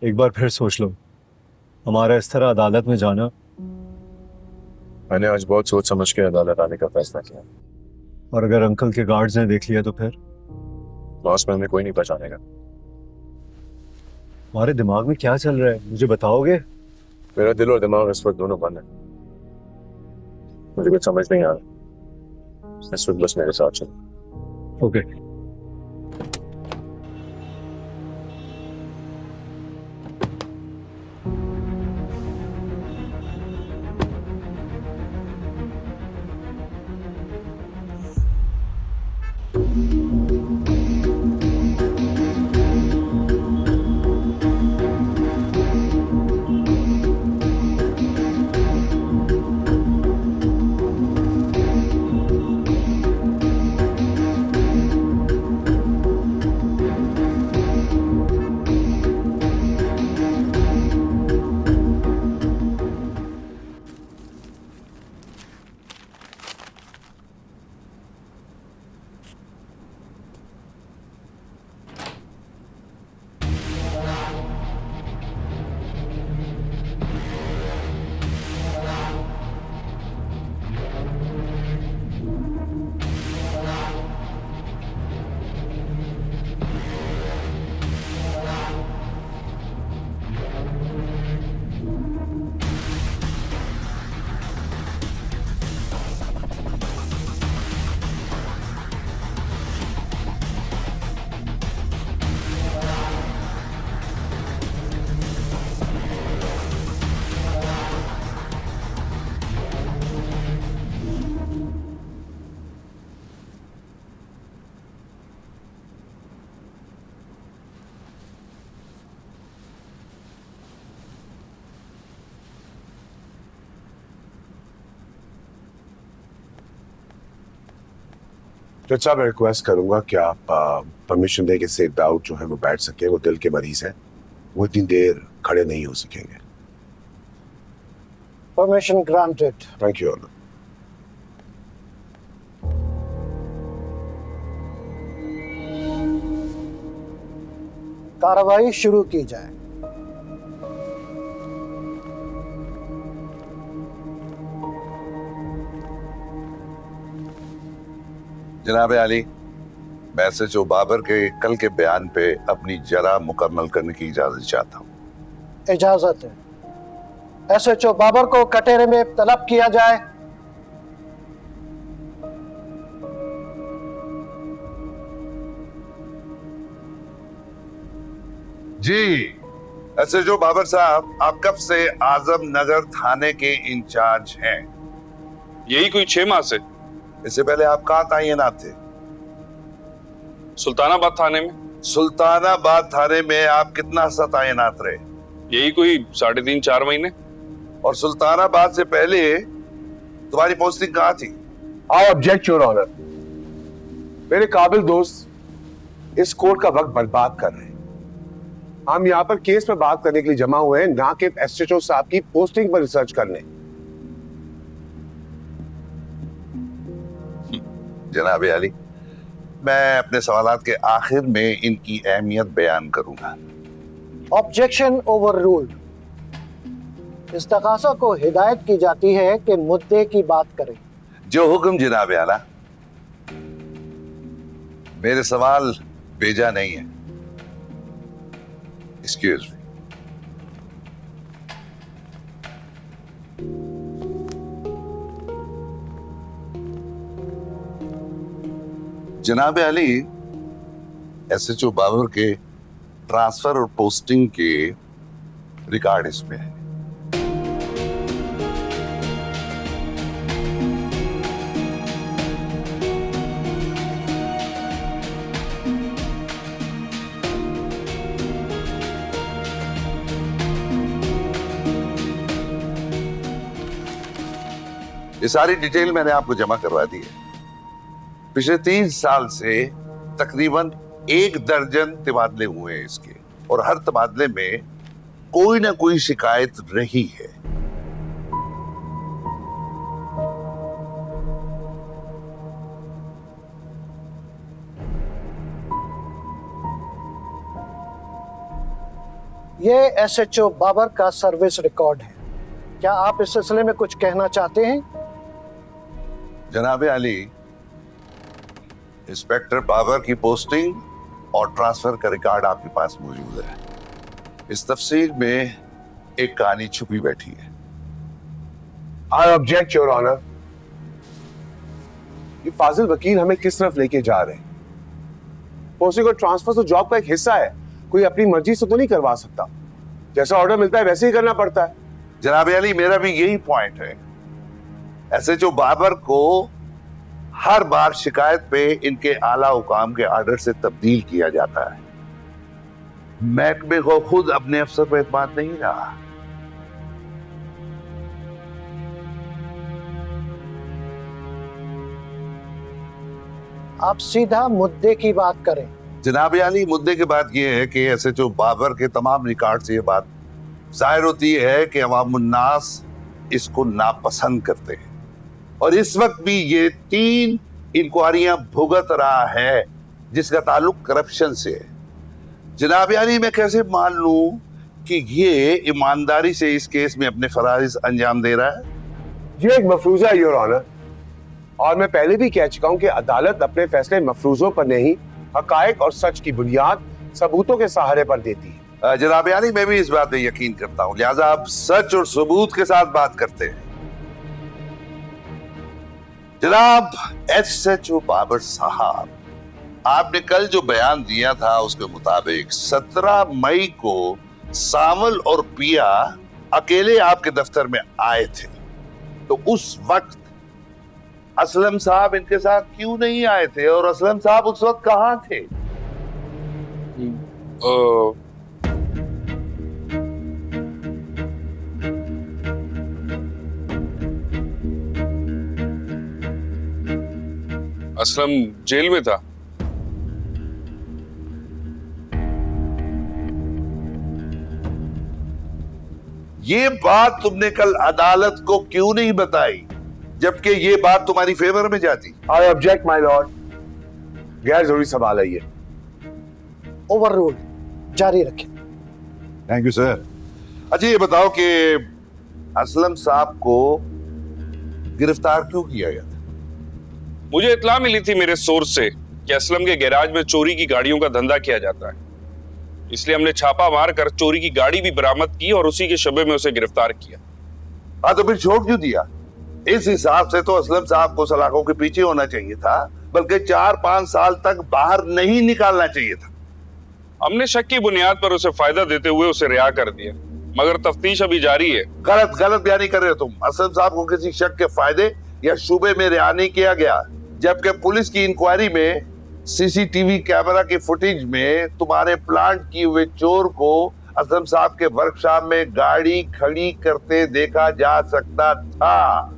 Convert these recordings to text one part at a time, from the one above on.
एक बार फिर सोच लो, हमारा इस तरह अदालत में जाना। मैंने आज बहुत सोच समझ के अदालत आने का फैसला किया। और अगर अंकल के गार्ड्स ने देख लिया तो फिर लॉस में हमें कोई नहीं पहचानेगा। हमारे दिमाग में क्या चल रहा है, मुझे बताओगे? मेरा दिल और दिमाग इस वक्त दोनों बंद है। मुझे कुछ समझ नहीं आ रहा। इस वक्त बस मेरे साथ चलो। ओके। जज साहब, मैं रिक्वेस्ट करूंगा कि आप परमिशन दें कि सेठ दाऊद जो है वो बैठ सके। वो दिल के मरीज है, वो इतनी देर खड़े नहीं हो सकेंगे। Permission granted. Thank you honour. कार्रवाई शुरू की जाए। जनाब आली, मैं एसएचओ बाबर के कल के बयान पे अपनी जरा मुकम्मल करने की इजाजत चाहता हूँ। इजाजत है। एसएचओ बाबर को कटहरे में तलब किया जाए। जी एसएचओ बाबर साहब, आप कब से आजम नगर थाने के इंचार्ज हैं? यही कोई 6 माह से। इससे पहले आप कहाँ तैनात थे? सुल्तानाबाद थाने में। सुल्तानाबाद थाने में आप कितना सा तैनात रहे? यही कोई 3.5-4 महीने। और सुल्तानाबाद से पहले तुम्हारी पोस्टिंग कहाँ थी? I object your honour. मेरे काबिल दोस्त इस कोर्ट का वक्त बर्बाद कर रहे हैं। हम यहाँ पर केस में बात करने के लिए जमा हुए हैं, ना कि एसएचओ साहब की पोस्टिंग पर रिसर्च करने। जनाब आली, मैं अपने सवालात के आखिर में इनकी अहमियत बयान करूंगा। Objection overruled. इस तकाजा को हिदायत की जाती है कि मुद्दे की बात करें। जो हुक्म जनाब आला। मेरे सवाल बेजा नहीं है। Excuse me. जनाब अली, एसएचओ बाबर के ट्रांसफर और पोस्टिंग के रिकॉर्ड इसमें है। ये सारी डिटेल मैंने आपको जमा करवा दी है। पिछले 3 साल से तकरीबन 1 दर्जन तबादले हुए हैं इसके, और हर तबादले में कोई ना कोई शिकायत रही है। ये एसएचओ बाबर का सर्विस रिकॉर्ड है। क्या आप इस सिलसिले में कुछ कहना चाहते हैं? जनाब अली, इंस्पेक्टर बाबर की पोस्टिंग और ट्रांसफर का रिकॉर्ड आपके पास मौजूद है। इस तफसील में एक कहानी छुपी बैठी है। I object your honour. ये फाजिल वकील हमें किस तरफ लेके जा रहे हैं? पोस्टिंग और ट्रांसफर तो जॉब का एक हिस्सा है, कोई अपनी मर्जी से तो नहीं करवा सकता। जैसा ऑर्डर मिलता है वैसे ही करना पड़ता है। जनाब अली, मेरा भी यही पॉइंट है। एसएचओ बाबर को हर बार शिकायत पे इनके आला हुकाम के आर्डर से तब्दील किया जाता है। महकमे को खुद अपने अफसर पर एतमाद नहीं रहा। आप सीधा मुद्दे की बात करें। जनाब अली, मुद्दे की बात यह है कि एसएचओ बाबर के तमाम रिकॉर्ड से यह बात जाहिर होती है कि अवामुन्नास इसको नापसंद करते हैं, और इस वक्त भी ये 3 इंक्वायरियां भुगत रहा है जिसका ताल्लुक करप्शन से है। जनाब अली, मैं कैसे मान लूं कि ये ईमानदारी से इस केस में अपने फराइज अंजाम दे रहा है? ये एक मफरूजा है योर ऑनर, और मैं पहले भी कह चुका हूं कि अदालत अपने फैसले मफरूजों पर नहीं, हकायक और सच की बुनियाद सबूतों के सहारे पर देती है। जनाब अली, मैं भी इस बात में यकीन करता हूं, लिहाजा आप सच और सबूत के साथ बात करते हैं। जनाब एसएचओ बाबर साहब, आपने कल जो बयान दिया था उसके मुताबिक 17 मई को सावल और पिया अकेले आपके दफ्तर में आए थे, तो उस वक्त असलम साहब इनके साथ क्यों नहीं आए थे, और असलम साहब उस वक्त कहां थे? असलम जेल में था। ये बात तुमने कल अदालत को क्यों नहीं बताई, जबकि ये बात तुम्हारी फेवर में जाती? I object my Lord. गैर जरूरी सवाल है ये। ओवर रूल, जारी रखें। Thank you sir. अच्छा, ये बताओ कि असलम साहब को गिरफ्तार क्यों किया गया था? मुझे इत्तला मिली थी मेरे सोर्स से कि असलम के गैराज में चोरी की गाड़ियों का धंधा किया जाता है, इसलिए हमने छापा मार कर चोरी की गाड़ी भी बरामद की और उसी के शबे में उसे गिरफ्तार किया। हाँ, तो फिर छोड़ क्यों दिया? इस हिसाब से तो असलम साहब को सलाखों के पीछे होना चाहिए था, बल्कि 4-5 साल तक बाहर नहीं निकालना चाहिए था। हमने शक की बुनियाद पर उसे फायदा देते हुए उसे रिहा कर दिया, मगर तफ्तीश अभी जारी है। गलत बयानी कर रहे हो तुम। असलम साहब को किसी शक के फायदे या शुबे में रिहा नहीं किया गया, जबकि पुलिस की इंक्वायरी में सीसीटीवी कैमरा की फुटेज में तुम्हारे प्लांट किए हुए चोर को असलम साहब के वर्कशॉप में गाड़ी खड़ी करते देखा जा सकता था।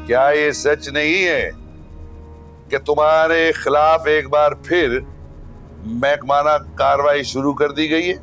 क्या ये सच नहीं है कि तुम्हारे खिलाफ एक बार फिर महकमाना कार्रवाई शुरू कर दी गई है?